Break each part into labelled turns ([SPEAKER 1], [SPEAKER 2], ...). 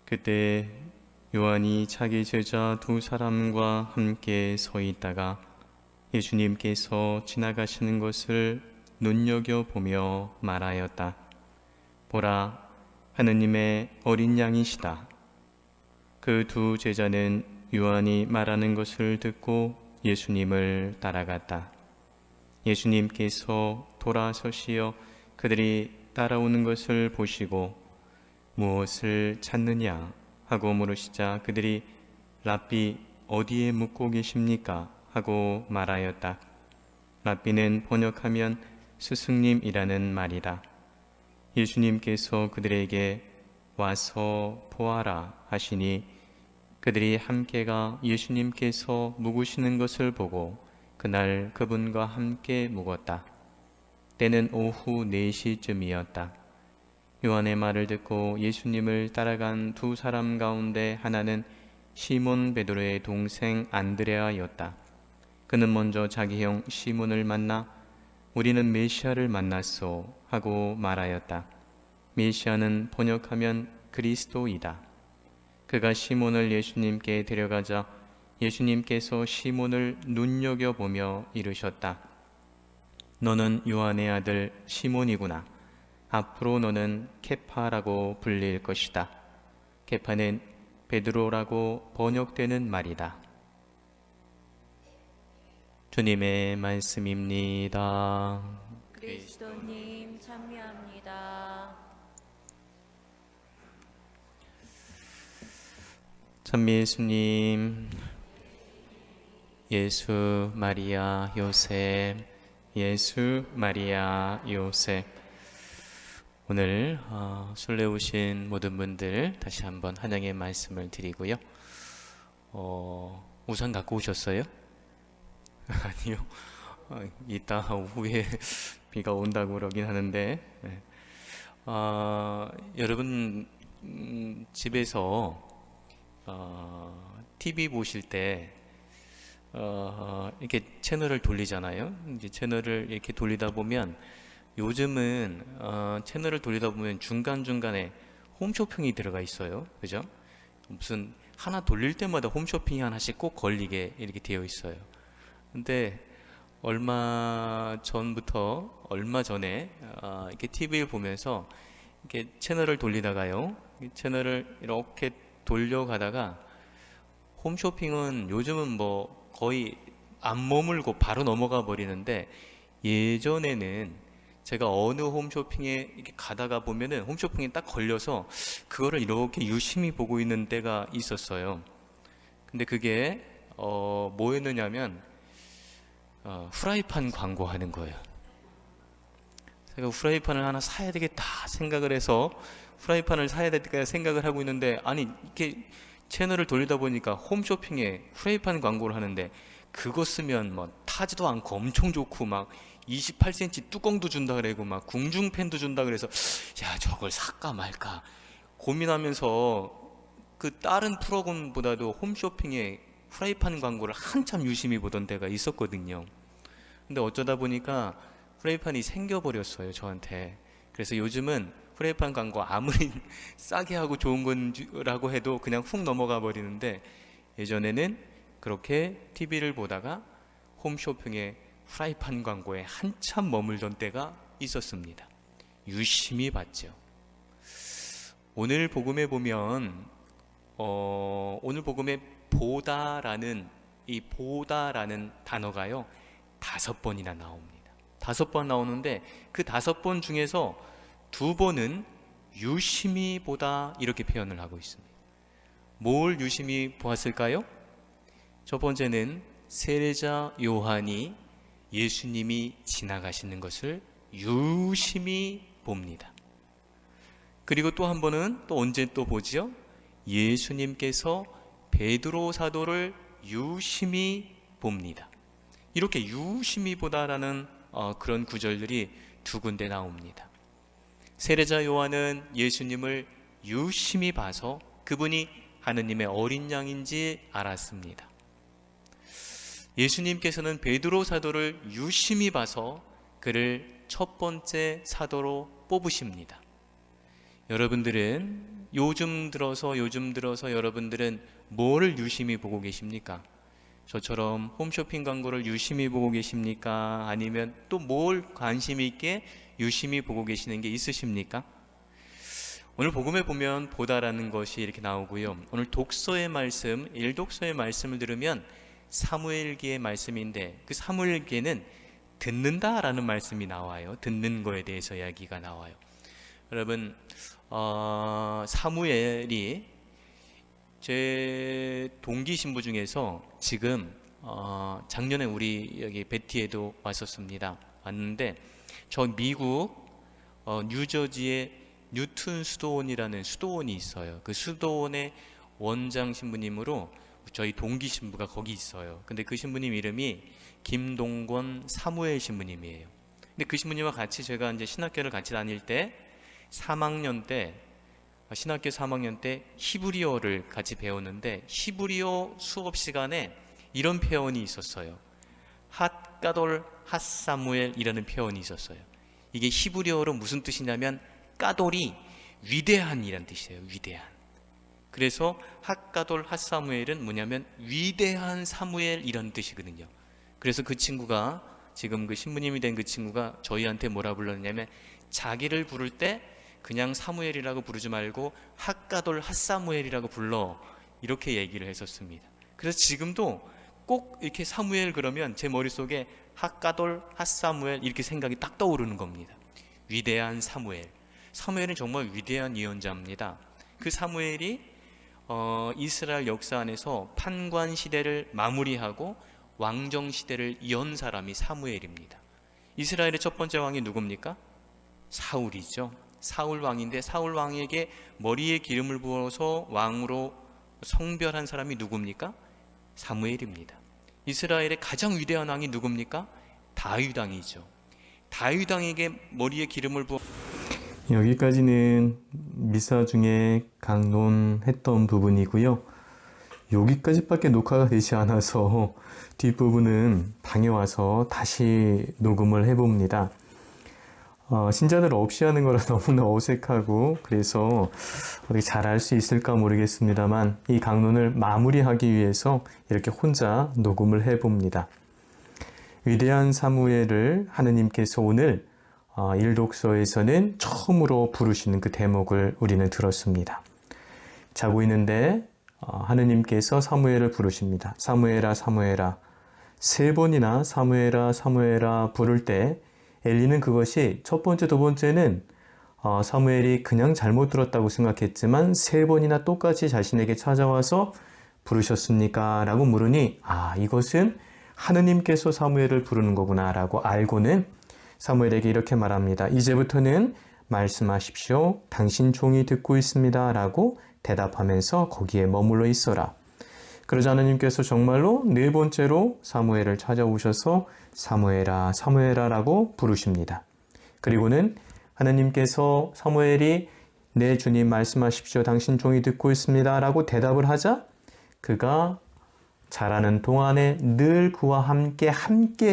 [SPEAKER 1] 그때 요한이 자기 제자 두 사람과 함께 서 있다가 예수님께서 지나가시는 것을 눈여겨보며 말하였다. 보라, 하느님의 어린 양이시다. 그 두 제자는 요한이 말하는 것을 듣고 예수님을 따라갔다. 예수님께서 돌아서시어 그들이 따라오는 것을 보시고 무엇을 찾느냐 하고 물으시자 그들이 랍비 어디에 묵고 계십니까? 하고 말하였다. 랍비는 번역하면 스승님이라는 말이다. 예수님께서 그들에게 와서 보아라 하시니 그들이 함께가 예수님께서 묵으시는 것을 보고 그날 그분과 함께 묵었다. 때는 오후 4시쯤이었다. 요한의 말을 듣고 예수님을 따라간 두 사람 가운데 하나는 시몬 베드로의 동생 안드레아였다. 그는 먼저 자기 형 시몬을 만나 우리는 메시아를 만났소 하고 말하였다. 메시아는 번역하면 그리스도이다. 그가 시몬을 예수님께 데려가자 예수님께서 시몬을 눈여겨보며 이르셨다. 너는 요한의 아들 시몬이구나. 앞으로 너는 케파라고 불릴 것이다. 케파는 베드로라고 번역되는 말이다. 주님의 말씀입니다.
[SPEAKER 2] 그리스도님 찬미합니다.
[SPEAKER 1] 찬미 예수님, 예수 마리아 요셉, 예수 마리아 요셉. 오늘 순례 오신 모든 분들 다시 한번 환영의 말씀을 드리고요. 우산 갖고 오셨어요? 아니요. 이따 오후에 비가 온다고 그러긴 하는데 여러분 집에서 TV 보실 때 이렇게 채널을 돌리잖아요. 이제 채널을 이렇게 돌리다 보면 요즘은 채널을 돌리다 보면 중간중간에 홈쇼핑이 들어가 있어요. 그죠? 무슨 하나 돌릴 때마다 홈쇼핑이 하나씩 꼭 걸리게 이렇게 되어 있어요. 근데 얼마 전에 이렇게 TV를 보면서 이렇게 채널을 돌리다가요. 채널을 이렇게 돌려가다가 홈쇼핑은 요즘은 뭐 거의 안 머물고 바로 넘어가 버리는데 예전에는 제가 어느 홈쇼핑에 이렇게 가다가 보면은 홈쇼핑에 딱 걸려서 그거를 이렇게 유심히 보고 있는 때가 있었어요. 근데 그게 뭐였느냐면 후라이팬 광고하는 거예요. 제가 후라이팬을 하나 사야 되겠다 생각을 해서 후라이팬을 사야 되겠다 생각을 하고 있는데 아니 이렇게 채널을 돌리다 보니까 홈쇼핑에 후라이팬 광고를 하는데 그거 쓰면 뭐 타지도 않고 엄청 좋고 막 28cm 뚜껑도 준다 그러고 막 궁중팬도 준다 그래서 야 저걸 살까 말까 고민하면서 그 다른 프로그램보다도 홈쇼핑에 후라이팬 광고를 한참 유심히 보던 때가 있었거든요. 근데 어쩌다 보니까 후라이팬이 생겨버렸어요, 저한테. 그래서 요즘은 후라이팬 광고 아무리 싸게 하고 좋은 거라고 해도 그냥 훅 넘어가 버리는데 예전에는 그렇게 TV를 보다가 홈쇼핑에 후라이팬 광고에 한참 머물던 때가 있었습니다. 유심히 봤죠. 오늘 복음에 보면 오늘 복음에 보다라는 이 보다라는 단어가요 5번이나 나옵니다. 5번 나오는데 그 5번 중에서 2번은 유심히 보다 이렇게 표현을 하고 있습니다. 뭘 유심히 보았을까요? 첫 번째는 세례자 요한이 예수님이 지나가시는 것을 유심히 봅니다. 그리고 또 한 번은 또 언제 또 보죠? 예수님께서 베드로 사도를 유심히 봅니다. 이렇게 유심히 보다라는 그런 구절들이 2군데 나옵니다. 세례자 요한은 예수님을 유심히 봐서 그분이 하느님의 어린 양인지 알았습니다. 예수님께서는 베드로 사도를 유심히 봐서 그를 첫 번째 사도로 뽑으십니다. 여러분들은 요즘 들어서 여러분들은 뭐를 유심히 보고 계십니까? 저처럼 홈쇼핑 광고를 유심히 보고 계십니까? 아니면 또 뭘 관심 있게 유심히 보고 계시는 게 있으십니까? 오늘 복음에 보면 보다라는 것이 이렇게 나오고요. 오늘 독서의 말씀, 일독서의 말씀을 들으면 사무엘기의 말씀인데 그 사무엘기에는 듣는다라는 말씀이 나와요. 듣는 거에 대해서 이야기가 나와요. 여러분, 사무엘이 제 동기 신부 중에서 지금 작년에 우리 여기 베티에도 왔는데 저 미국 뉴저지의 뉴튼 수도원이라는 수도원이 있어요. 그 수도원의 원장 신부님으로 저희 동기 신부가 거기 있어요. 근데 그 신부님 이름이 김동권 사무엘 신부님이에요. 근데 그 신부님과 같이 제가 이제 신학교를 같이 다닐 때 3학년 때 신학교 3학년 때 히브리어를 같이 배웠는데 히브리어 수업 시간에 이런 표현이 있었어요. 핫가돌 핫사무엘이라는 표현이 있었어요. 이게 히브리어로 무슨 뜻이냐면 까돌이 위대한이란 뜻이에요. 위대한. 그래서 핫가돌 핫사무엘은 뭐냐면 위대한 사무엘이라는 뜻이거든요. 그래서 그 친구가 지금 그 신부님이 된 그 친구가 저희한테 뭐라 불렀냐면 자기를 부를 때 그냥 사무엘이라고 부르지 말고 핫가돌 핫사무엘이라고 불러, 이렇게 얘기를 했었습니다. 그래서 지금도 꼭 이렇게 사무엘 그러면 제 머릿속에 핫가돌 핫사무엘 이렇게 생각이 딱 떠오르는 겁니다. 위대한 사무엘. 사무엘은 정말 위대한 예언자입니다. 그 사무엘이 이스라엘 역사 안에서 판관 시대를 마무리하고 왕정 시대를 연 사람이 사무엘입니다. 이스라엘의 첫 번째 왕이 누굽니까? 사울이죠. 사울 왕인데 사울 왕에게 머리에 기름을 부어서 왕으로 성별한 사람이 누굽니까? 사무엘입니다. 이스라엘의 가장 위대한 왕이 누굽니까? 다윗 왕이죠. 다윗 왕에게 머리에 기름을 부어.
[SPEAKER 3] 여기까지는 미사 중에 강론했던 부분이고요. 여기까지밖에 녹화가 되지 않아서 뒷부분은 방에 와서 다시 녹음을 해봅니다. 신자들 없이 하는 거라 너무나 어색하고 그래서 어떻게 잘할 수 있을까 모르겠습니다만 이 강론을 마무리하기 위해서 이렇게 혼자 녹음을 해봅니다. 위대한 사무엘을 하느님께서 오늘 일독서에서는 처음으로 부르시는 그 대목을 우리는 들었습니다. 자고 있는데 하느님께서 사무엘을 부르십니다. 사무엘아 사무엘아. 3번이나 사무엘아 사무엘아 부를 때 엘리는 그것이 첫 번째, 두 번째는 사무엘이 그냥 잘못 들었다고 생각했지만 3번이나 똑같이 자신에게 찾아와서 부르셨습니까? 라고 물으니 이것은 하느님께서 사무엘을 부르는 거구나 라고 알고는 사무엘에게 이렇게 말합니다. 이제부터는 말씀하십시오. 당신 종이 듣고 있습니다. 라고 대답하면서 거기에 머물러 있어라. 그러자 하느님께서 정말로 4번째로 사무엘을 찾아오셔서 사무엘아 사무엘아 라고 부르십니다. 그리고는 하느님께서 사무엘이 네 주님 말씀하십시오. 당신 종이 듣고 있습니다. 라고 대답을 하자 그가 자라는 동안에 늘 그와 함께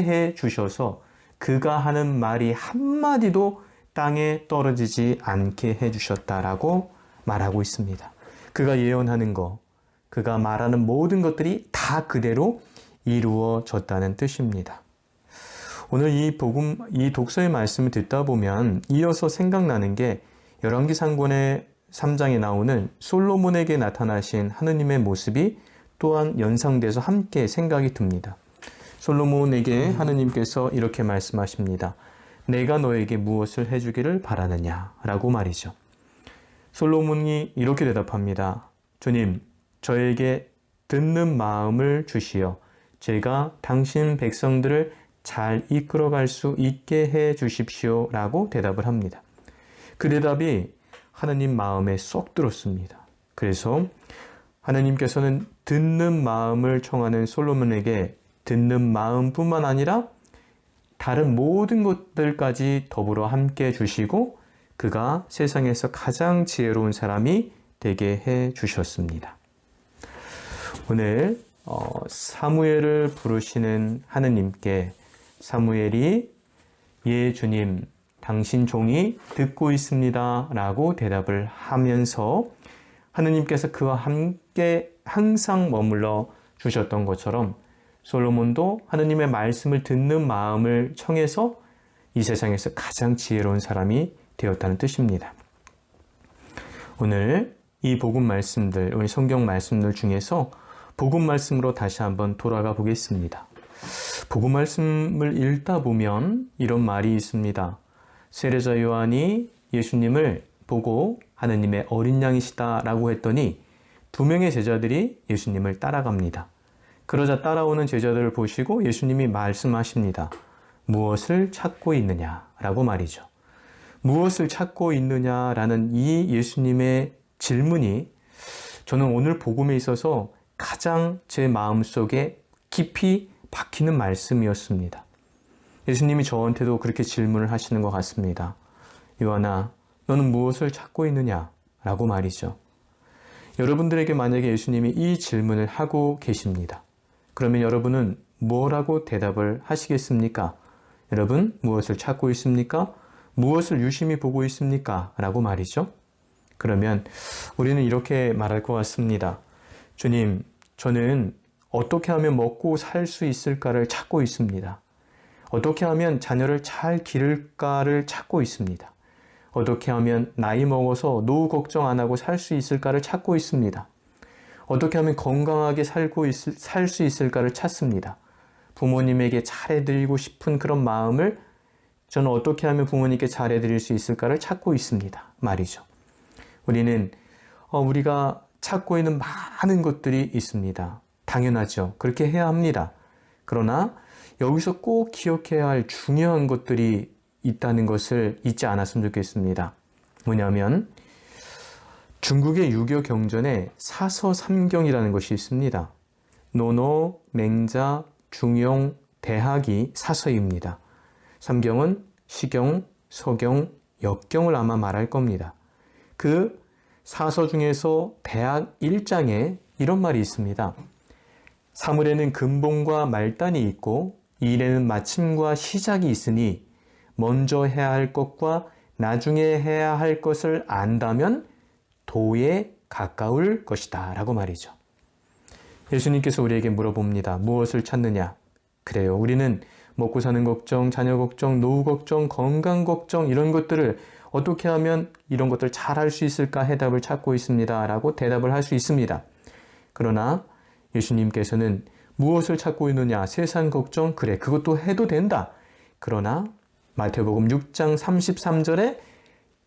[SPEAKER 3] 해 주셔서 그가 하는 말이 한마디도 땅에 떨어지지 않게 해 주셨다라고 말하고 있습니다. 그가 예언하는 것, 그가 말하는 모든 것들이 다 그대로 이루어졌다는 뜻입니다. 오늘 이 독서의 말씀을 듣다 보면 이어서 생각나는 게 열왕기상권의 3장에 나오는 솔로몬에게 나타나신 하느님의 모습이 또한 연상돼서 함께 생각이 듭니다. 솔로몬에게 하느님께서 이렇게 말씀하십니다. 내가 너에게 무엇을 해주기를 바라느냐 라고 말이죠. 솔로몬이 이렇게 대답합니다. 주님, 저에게 듣는 마음을 주시어 제가 당신 백성들을 잘 이끌어갈 수 있게 해 주십시오 라고 대답을 합니다. 그 대답이 하느님 마음에 쏙 들었습니다. 그래서 하느님께서는 듣는 마음을 청하는 솔로몬에게 듣는 마음뿐만 아니라 다른 모든 것들까지 더불어 함께 주시고 그가 세상에서 가장 지혜로운 사람이 되게 해 주셨습니다. 오늘 사무엘을 부르시는 하느님께 사무엘이 예 주님 당신 종이 듣고 있습니다 라고 대답을 하면서 하느님께서 그와 함께 항상 머물러 주셨던 것처럼 솔로몬도 하느님의 말씀을 듣는 마음을 청해서 이 세상에서 가장 지혜로운 사람이 되었다는 뜻입니다. 오늘 이 복음 말씀들, 우리 성경 말씀들 중에서 복음 말씀으로 다시 한번 돌아가 보겠습니다. 복음 말씀을 읽다 보면 이런 말이 있습니다. 세례자 요한이 예수님을 보고 하느님의 어린 양이시다라고 했더니 2명의 제자들이 예수님을 따라갑니다. 그러자 따라오는 제자들을 보시고 예수님이 말씀하십니다. 무엇을 찾고 있느냐라고 말이죠. 무엇을 찾고 있느냐라는 이 예수님의 질문이 저는 오늘 복음에 있어서 가장 제 마음속에 깊이 박히는 말씀이었습니다. 예수님이 저한테도 그렇게 질문을 하시는 것 같습니다. 요한아, 너는 무엇을 찾고 있느냐? 라고 말이죠. 여러분들에게 만약에 예수님이 이 질문을 하고 계십니다. 그러면 여러분은 뭐라고 대답을 하시겠습니까? 여러분, 무엇을 찾고 있습니까? 무엇을 유심히 보고 있습니까? 라고 말이죠. 그러면 우리는 이렇게 말할 것 같습니다. 주님, 저는 어떻게 하면 먹고 살 수 있을까를 찾고 있습니다. 어떻게 하면 자녀를 잘 기를까를 찾고 있습니다. 어떻게 하면 나이 먹어서 노후 걱정 안 하고 살 수 있을까를 찾고 있습니다. 어떻게 하면 건강하게 살 수 있을까를 찾습니다. 부모님에게 잘해드리고 싶은 그런 마음을 저는 어떻게 하면 부모님께 잘해드릴 수 있을까를 찾고 있습니다. 말이죠. 우리는 우리가 찾고 있는 많은 것들이 있습니다. 당연하죠. 그렇게 해야 합니다. 그러나 여기서 꼭 기억해야 할 중요한 것들이 있다는 것을 잊지 않았으면 좋겠습니다. 뭐냐면 중국의 유교 경전에 사서삼경이라는 것이 있습니다. 노노, 맹자, 중용, 대학이 사서입니다. 삼경은 시경, 서경, 역경을 아마 말할 겁니다. 그 사서 중에서 대학 1장에 이런 말이 있습니다. 사물에는 근본과 말단이 있고 일에는 마침과 시작이 있으니 먼저 해야 할 것과 나중에 해야 할 것을 안다면 도에 가까울 것이다 라고 말이죠. 예수님께서 우리에게 물어봅니다. 무엇을 찾느냐? 그래요. 우리는 먹고 사는 걱정, 자녀 걱정, 노후 걱정, 건강 걱정 이런 것들을 어떻게 하면 이런 것들 잘 할 수 있을까 해답을 찾고 있습니다 라고 대답을 할 수 있습니다. 그러나 예수님께서는 무엇을 찾고 있느냐? 세상 걱정? 그래, 그것도 해도 된다. 그러나 마태복음 6장 33절에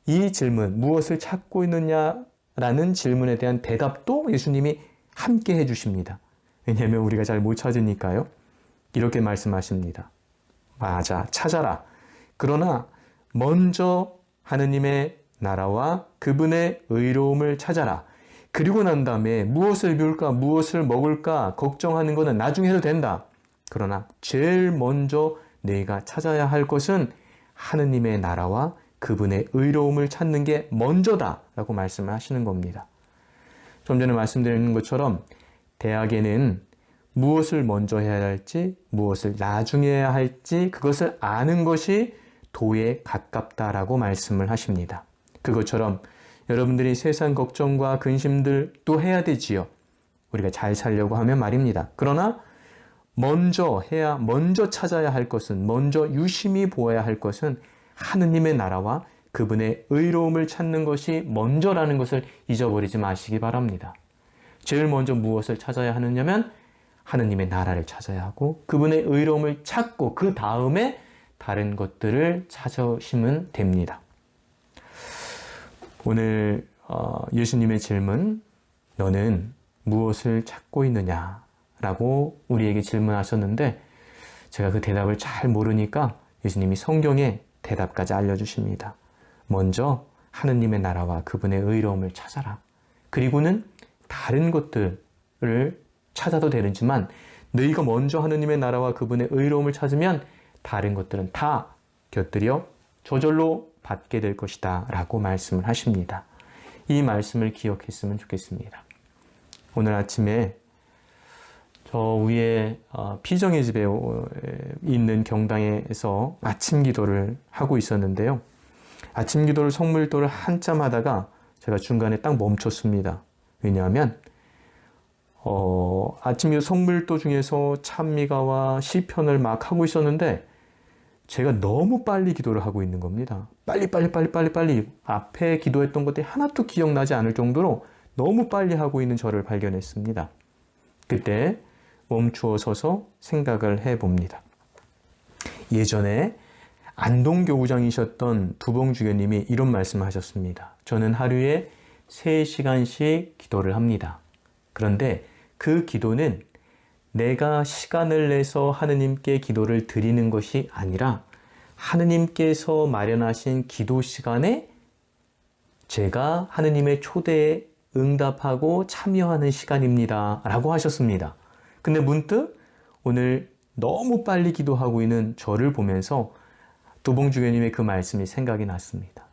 [SPEAKER 3] 이 질문, 무엇을 찾고 있느냐라는 질문에 대한 대답도 예수님이 함께 해주십니다. 왜냐하면 우리가 잘 못 찾으니까요. 이렇게 말씀하십니다. 맞아, 찾아라. 그러나 먼저 하느님의 나라와 그분의 의로움을 찾아라. 그리고 난 다음에 무엇을 비울까, 무엇을 먹을까 걱정하는 것은 나중에 해도 된다. 그러나 제일 먼저 내가 찾아야 할 것은 하느님의 나라와 그분의 의로움을 찾는 게 먼저다 라고 말씀을 하시는 겁니다. 좀 전에 말씀드린 것처럼 대학에는 무엇을 먼저 해야 할지, 무엇을 나중에 해야 할지 그것을 아는 것이 도에 가깝다라고 말씀을 하십니다. 그것처럼 여러분들이 세상 걱정과 근심들도 해야 되지요. 우리가 잘 살려고 하면 말입니다. 그러나 먼저 찾아야 할 것은, 먼저 유심히 보아야 할 것은 하느님의 나라와 그분의 의로움을 찾는 것이 먼저라는 것을 잊어버리지 마시기 바랍니다. 제일 먼저 무엇을 찾아야 하느냐면 하느님의 나라를 찾아야 하고 그분의 의로움을 찾고 그 다음에 다른 것들을 찾으시면 됩니다. 오늘 예수님의 질문, 너는 무엇을 찾고 있느냐? 라고 우리에게 질문하셨는데 제가 그 대답을 잘 모르니까 예수님이 성경에 대답까지 알려주십니다. 먼저 하느님의 나라와 그분의 의로움을 찾아라. 그리고는 다른 것들을 찾아도 되지만 너희가 먼저 하느님의 나라와 그분의 의로움을 찾으면 다른 것들은 다 곁들여 저절로 받게 될 것이다 라고 말씀을 하십니다. 이 말씀을 기억했으면 좋겠습니다. 오늘 아침에 저 위에 피정의 집에 있는 경당에서 아침 기도를 하고 있었는데요. 아침 기도를 성물도를 한참 하다가 제가 중간에 딱 멈췄습니다. 왜냐하면 아침 성물도 중에서 찬미가와 시편을 막 하고 있었는데 제가 너무 빨리 기도를 하고 있는 겁니다. 빨리 앞에 기도했던 것들이 하나도 기억나지 않을 정도로 너무 빨리 하고 있는 저를 발견했습니다. 그때 멈추어 서서 생각을 해봅니다. 예전에 안동교구장이셨던 두봉주교님이 이런 말씀을 하셨습니다. 저는 하루에 3시간씩 기도를 합니다. 그런데 그 기도는 내가 시간을 내서 하느님께 기도를 드리는 것이 아니라 하느님께서 마련하신 기도 시간에 제가 하느님의 초대에 응답하고 참여하는 시간입니다. 라고 하셨습니다. 근데 문득 오늘 너무 빨리 기도하고 있는 저를 보면서 두봉주교님의 그 말씀이 생각이 났습니다.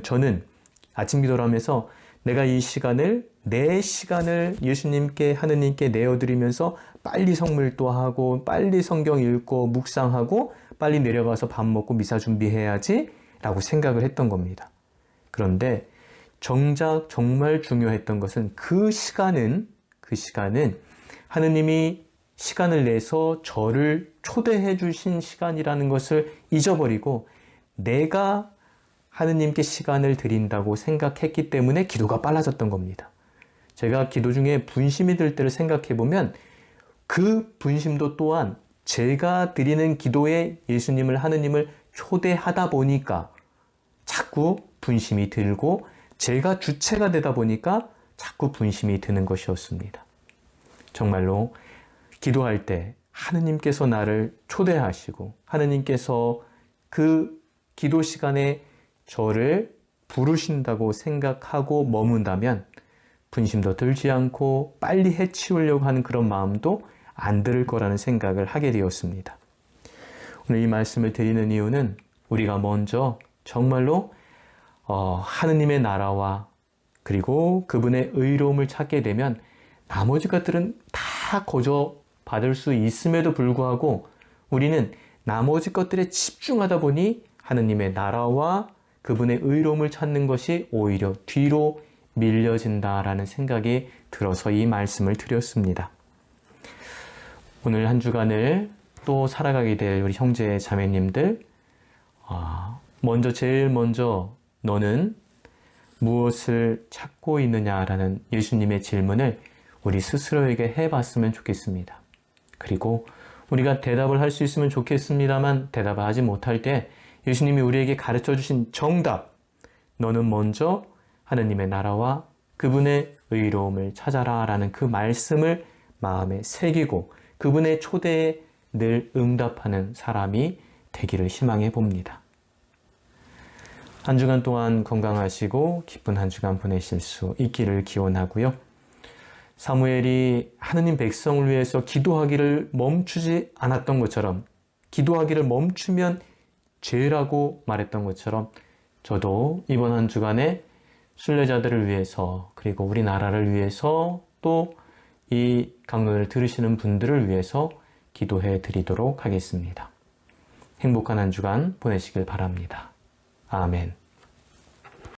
[SPEAKER 3] 저는 아침 기도를 하면서 내가 이 시간을, 내 시간을 예수님께, 하느님께 내어드리면서 빨리 성물도 하고, 빨리 성경 읽고, 묵상하고, 빨리 내려가서 밥 먹고 미사 준비해야지 라고 생각을 했던 겁니다. 그런데 정작 정말 중요했던 것은 그 시간은 하느님이 시간을 내서 저를 초대해 주신 시간이라는 것을 잊어버리고 내가 하느님께 시간을 드린다고 생각했기 때문에 기도가 빨라졌던 겁니다. 제가 기도 중에 분심이 들 때를 생각해 보면 그 분심도 또한 제가 드리는 기도에 예수님을, 하느님을 초대하다 보니까 자꾸 분심이 들고 제가 주체가 되다 보니까 자꾸 분심이 드는 것이었습니다. 정말로 기도할 때 하느님께서 나를 초대하시고 하느님께서 그 기도 시간에 저를 부르신다고 생각하고 머문다면 분심도 들지 않고 빨리 해치우려고 하는 그런 마음도 안 들 거라는 생각을 하게 되었습니다. 오늘 이 말씀을 드리는 이유는 우리가 먼저 정말로 하느님의 나라와 그리고 그분의 의로움을 찾게 되면 나머지 것들은 다 거저 받을 수 있음에도 불구하고 우리는 나머지 것들에 집중하다 보니 하느님의 나라와 그분의 의로움을 찾는 것이 오히려 뒤로 밀려진다라는 생각이 들어서 이 말씀을 드렸습니다. 오늘 한 주간을 또 살아가게 될 우리 형제 자매님들, 제일 먼저 너는 무엇을 찾고 있느냐라는 예수님의 질문을 우리 스스로에게 해봤으면 좋겠습니다. 그리고 우리가 대답을 할 수 있으면 좋겠습니다만 대답을 하지 못할 때 예수님이 우리에게 가르쳐 주신 정답, 너는 먼저 하느님의 나라와 그분의 의로움을 찾아라 라는 그 말씀을 마음에 새기고 그분의 초대에 늘 응답하는 사람이 되기를 희망해 봅니다. 한 주간 동안 건강하시고 기쁜 한 주간 보내실 수 있기를 기원하고요. 사무엘이 하느님 백성을 위해서 기도하기를 멈추지 않았던 것처럼 기도하기를 멈추면 죄라고 말했던 것처럼 저도 이번 한 주간에 순례자들을 위해서 그리고 우리나라를 위해서 또 이 강론을 들으시는 분들을 위해서 기도해 드리도록 하겠습니다. 행복한 한 주간 보내시길 바랍니다. 아멘.